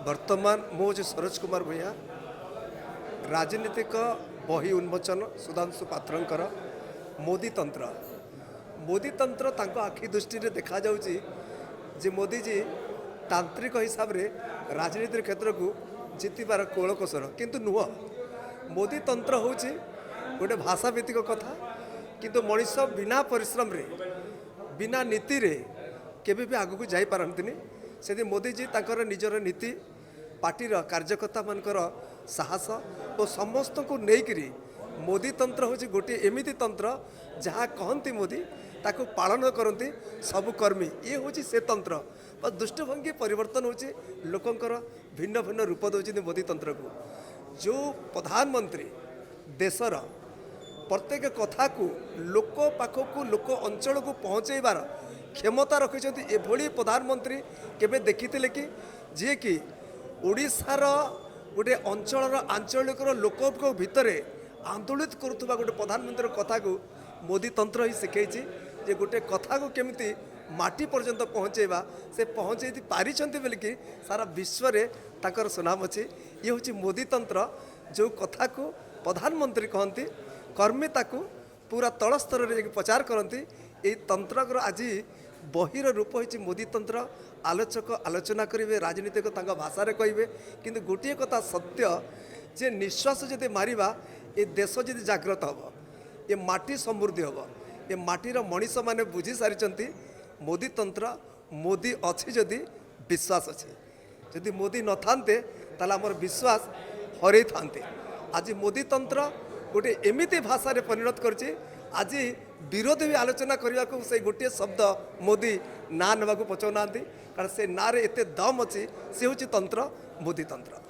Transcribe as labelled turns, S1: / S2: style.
S1: वर्तमान मुझे सरोज कुमार भूया राजनीतिक बही उन्मोचन सुधांशु पात्रंकर मोदी तंत्र तांको आखि दृष्टि देखा जाउची जे मोदी जी तांत्रिक हिसाब रे राजनीति क्षेत्र को जीतबार कोलकोसर किंतु नुह मोदी तंत्र होची गोटे भाषा भित्तिक कथा किंतु मनीष बिना परिश्रम रे बिना नीति रे केबे भी आगु को जाई पारंतिनी से मोदी जी ताकर निजर नीति पार्टीर कार्यकर्ता मानकर साहस और समस्त को लेकिरी मोदी तंत्र हूँ गोटे एमती तंत्र जहाँ कहती मोदी ताको पालन करती सब कर्मी ये हूँ से तंत्र दृष्टिभंगी परिवर्तन हो लोकंर भिन्न भिन्न रूप दौरान मोदी तंत्र को जो प्रधानमंत्री देशर प्रत्येक कथा को लोक पाखक लोक अंचल को पहुँचेबार क्षमता रखिंट एभली प्रधानमंत्री केवे देखी कि जी कि ओडिशार गोटे अंचल आंचलिक लोक भितर आंदोलित करुवा गोटे प्रधानमंत्री कथा को मोदी तंत्र ही शिखई जे गोटे कथा को केमिति माटी पर्यंत पहुँचेबा से पहुँचे पारिछंती बोलिकी सारा विश्व रे ताकर सुनाम अच्छी ये हूँ मोदी तंत्र जो कथा को प्रधानमंत्री कहती कर्मी ताकू पूरा तल स्तर में प्रचार करती ये तंत्र आज बहिर रूप हो मोदी तंत्र आलोचक आलोचना करेंगे राजनीतिक भाषा रे कहे किंतु गोटे कथा सत्य जे निश्वास जदि मारिबा ये देश जदि जागृत हम ये माटी समृद्धि हम ये माटीर मनीष माने बुझी सारी मोदी तंत्र मोदी अच्छी जदि विश्वास अच्छे जदि मोदी न थांते ताला हमर विश्वास हरई थांते आज मोदी तंत्र गोटे एमिति भाषा रे परिणत करछि आज विरोधी भी आलोचना करने को से गोटे शब्द मोदी ना नेबाक पचाउना कारण से ना रे एते दम अच्छी से हूँ तंत्र मोदी तंत्र।